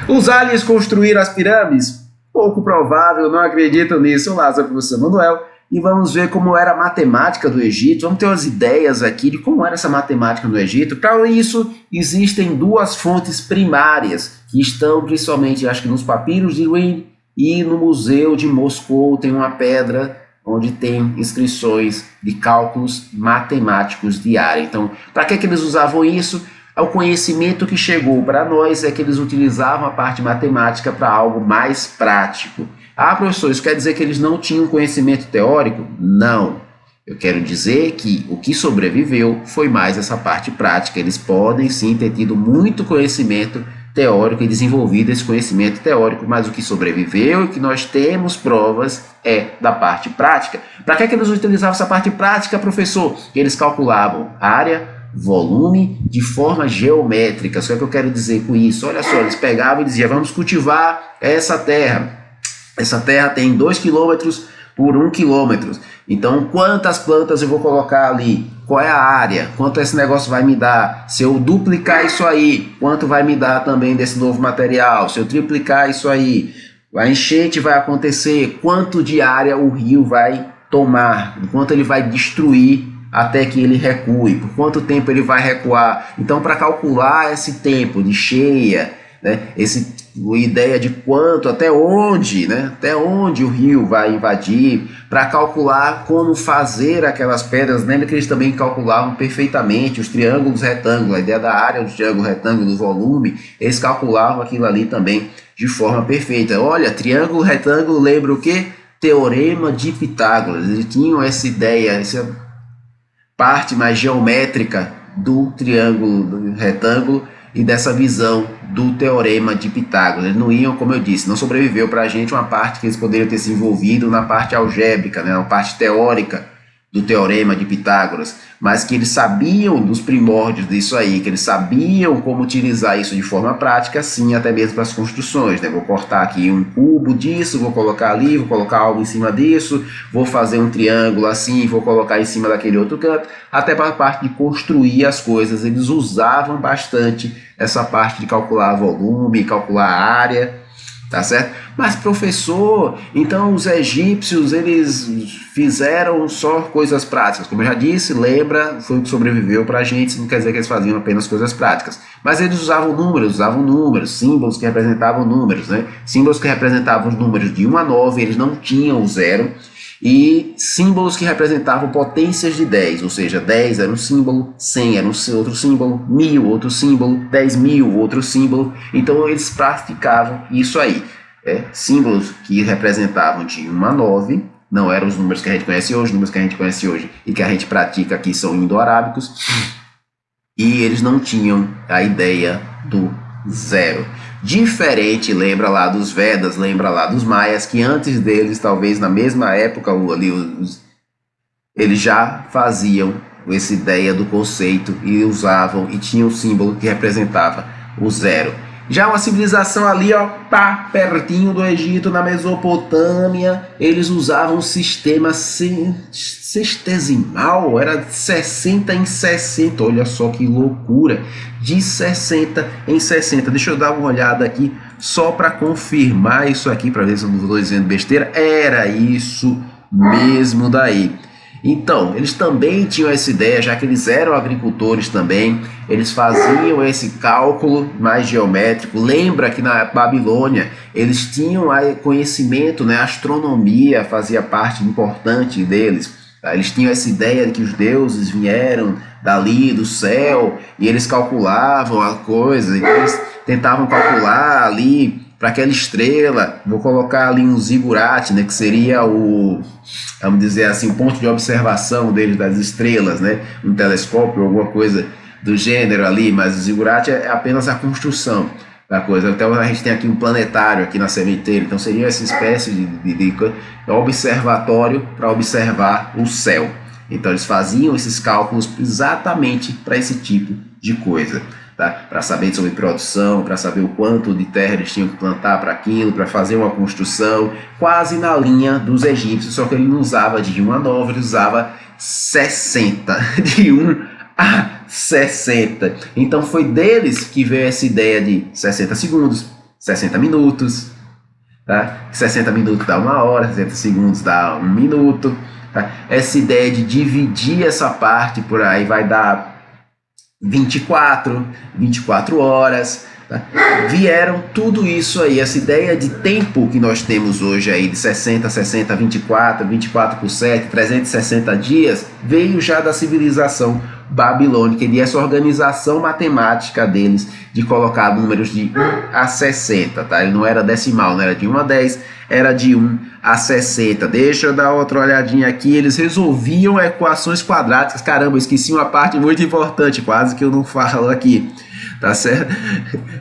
Os aliens construíram as pirâmides? Pouco provável, não acredito nisso. Olá, sou o professor Manuel e vamos ver como era a matemática do Egito. Vamos ter umas ideias aqui de como era essa matemática no Egito. Para isso, existem duas fontes primárias que estão principalmente, acho que nos papiros de Rin e no Museu de Moscou. Tem uma pedra onde tem inscrições de cálculos matemáticos de área. Então, para que eles usavam isso? O conhecimento que chegou para nós é que eles utilizavam a parte matemática para algo mais prático. Ah, professor, isso quer dizer que eles não tinham conhecimento teórico? Não. Eu quero dizer que o que sobreviveu foi mais essa parte prática. Eles podem sim ter tido muito conhecimento teórico e desenvolvido esse conhecimento teórico, mas o que sobreviveu e que nós temos provas é da parte prática. Para que eles utilizavam essa parte prática, professor? Eles calculavam área, volume de forma geométrica. O que é que eu quero dizer com isso? Olha só, eles pegavam e diziam, vamos cultivar essa terra. Essa terra tem 2 km por 1 km. Então, quantas plantas eu vou colocar ali? Qual é a área? Quanto esse negócio vai me dar? Se eu duplicar isso aí, quanto vai me dar também desse novo material? Se eu triplicar isso aí, a enchente vai acontecer? Quanto de área o rio vai tomar? Quanto ele vai destruir até que ele recue? Por quanto tempo ele vai recuar? Então, para calcular esse tempo de cheia, né, a ideia de quanto, até onde o rio vai invadir, para calcular como fazer aquelas pedras. Lembra que eles também calculavam perfeitamente os triângulos retângulos, a ideia da área do triângulo retângulo, do volume, eles calculavam aquilo ali também de forma perfeita. Olha, triângulo retângulo lembra o quê? Teorema de Pitágoras. Eles tinham essa ideia, essa parte mais geométrica do triângulo do retângulo e dessa visão do teorema de Pitágoras. Eles não iam, como eu disse, não sobreviveu para a gente uma parte que eles poderiam ter se envolvido na parte algébrica, né, na parte teórica do teorema de Pitágoras, mas que eles sabiam dos primórdios disso aí, que eles sabiam como utilizar isso de forma prática, sim, até mesmo para as construções, né? Vou cortar aqui um cubo disso, vou colocar ali, vou colocar algo em cima disso, vou fazer um triângulo assim, vou colocar em cima daquele outro canto, até para a parte de construir as coisas. Eles usavam bastante essa parte de calcular volume, calcular área, tá certo? Mas, professor, então os egípcios, eles fizeram só coisas práticas. Como eu já disse, lembra, foi o que sobreviveu para a gente, não quer dizer que eles faziam apenas coisas práticas. Mas eles usavam números, símbolos que representavam números, né? Símbolos que representavam os números de 1 a 9, eles não tinham o zero. E símbolos que representavam potências de 10, ou seja, 10 era um símbolo, 100 era um outro símbolo, 1000 outro símbolo, 10.000 outro símbolo. Então eles praticavam isso aí. Símbolos que representavam de 1 a 9, não eram os números que a gente conhece hoje, os números que a gente conhece hoje e que a gente pratica aqui são indo-arábicos, e eles não tinham a ideia do zero. Diferente, lembra lá dos Vedas, lembra lá dos Maias, que antes deles, talvez na mesma época, ali, eles já faziam essa ideia do conceito e usavam e tinham um símbolo que representava o zero. Já uma civilização ali, ó, tá pertinho do Egito, na Mesopotâmia, eles usavam um sistema sextesimal, era 60 em 60, olha só que loucura, de 60 em 60. Deixa eu dar uma olhada aqui, só para confirmar isso aqui, para ver se eu não estou dizendo besteira, era isso mesmo daí. Então, eles também tinham essa ideia, já que eles eram agricultores também, eles faziam esse cálculo mais geométrico. Lembra que na Babilônia eles tinham conhecimento, né? A astronomia fazia parte importante deles. Tá? Eles tinham essa ideia de que os deuses vieram dali do céu e eles calculavam a coisa, então eles tentavam calcular ali para aquela estrela. Vou colocar ali um zigurate, né, que seria o, vamos dizer assim, o ponto de observação deles das estrelas, né, um telescópio, alguma coisa do gênero ali, mas o zigurate é apenas a construção da coisa. Então a gente tem aqui um planetário aqui na sementeira, então seria essa espécie de observatório para observar o céu. Então eles faziam esses cálculos exatamente para esse tipo de coisa. Tá? Para saber sobre produção, para saber o quanto de terra eles tinham que plantar para aquilo, para fazer uma construção, quase na linha dos egípcios, só que ele não usava de 1 a 9, ele usava 60, de 1 a 60. Então foi deles que veio essa ideia de 60 segundos, 60 minutos, tá? 60 minutos dá 1 hora, 60 segundos dá 1 minuto, tá? Essa ideia de dividir essa parte por aí vai dar 24 horas, tá? Vieram tudo isso aí, essa ideia de tempo que nós temos hoje aí, de 60, 60, 24 por 7, 360 dias, veio já da civilização babilônica e dessa organização matemática deles de colocar números de 1 a 60, tá? Ele não era decimal, não era de 1 a 10, era de 1 a 60. Deixa eu dar outra olhadinha aqui. Eles resolviam equações quadráticas. Caramba, eu esqueci uma parte muito importante, quase que eu não falo aqui, tá certo?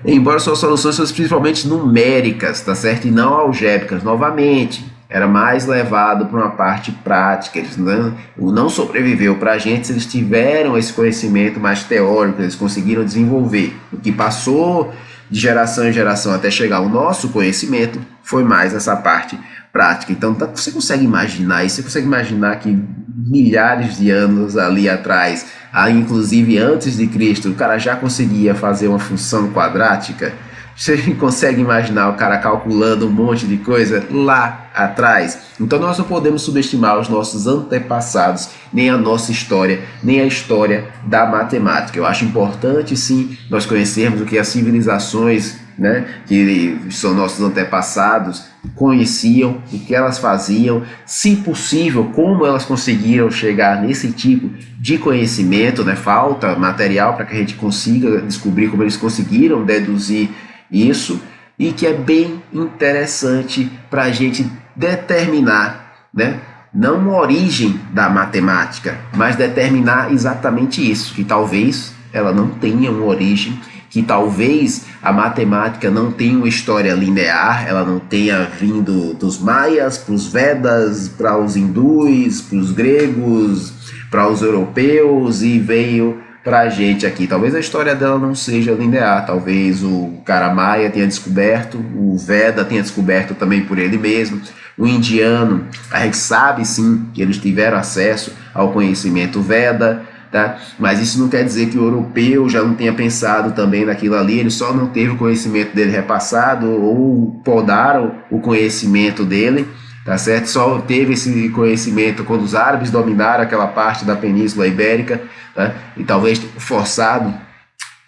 Embora suas soluções fossem principalmente numéricas, tá certo? E não algébricas, novamente, era mais levado para uma parte prática. Eles não sobreviveu para a gente se eles tiveram esse conhecimento mais teórico, eles conseguiram desenvolver. O que passou de geração em geração até chegar ao nosso conhecimento foi mais essa parte prática. Então você consegue imaginar isso, você consegue imaginar que milhares de anos ali atrás, inclusive antes de Cristo, o cara já conseguia fazer uma função quadrática? Você consegue imaginar o cara calculando um monte de coisa lá atrás? Então nós não podemos subestimar os nossos antepassados, nem a nossa história, nem a história da matemática. Eu acho importante sim nós conhecermos o que as civilizações, né, que são nossos antepassados, conheciam, o que elas faziam, se possível, como elas conseguiram chegar nesse tipo de conhecimento, né? Falta material para que a gente consiga descobrir como eles conseguiram deduzir isso, e que é bem interessante para a gente determinar, né? Não a origem da matemática, mas determinar exatamente isso, que talvez ela não tenha uma origem, que talvez a matemática não tenha uma história linear, ela não tenha vindo dos maias para os Vedas, para os hindus, para os gregos, para os europeus e veio para a gente aqui. Talvez a história dela não seja linear, talvez o cara maia tenha descoberto, o Veda tenha descoberto também por ele mesmo, o indiano, a gente sabe sim que eles tiveram acesso ao conhecimento Veda, tá? Mas isso não quer dizer que o europeu já não tenha pensado também naquilo ali, ele só não teve o conhecimento dele repassado ou podaram o conhecimento dele, tá certo? Só teve esse conhecimento quando os árabes dominaram aquela parte da Península Ibérica, tá? E talvez forçado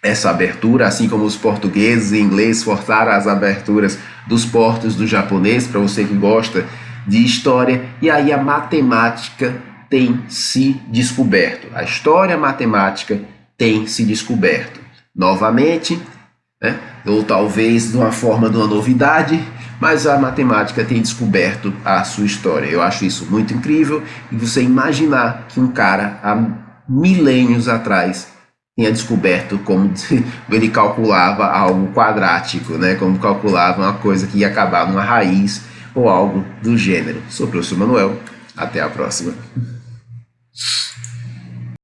essa abertura, assim como os portugueses e ingleses forçaram as aberturas dos portos do japonês, para você que gosta de história, e aí a matemática tem se descoberto, a história matemática tem se descoberto novamente, né? Ou talvez de uma forma de uma novidade, mas a matemática tem descoberto a sua história. Eu acho isso muito incrível, e você imaginar que um cara há milênios atrás tenha descoberto como ele calculava algo quadrático, né? Como calculava uma coisa que ia acabar numa raiz ou algo do gênero. Sou o professor Manuel, até a próxima.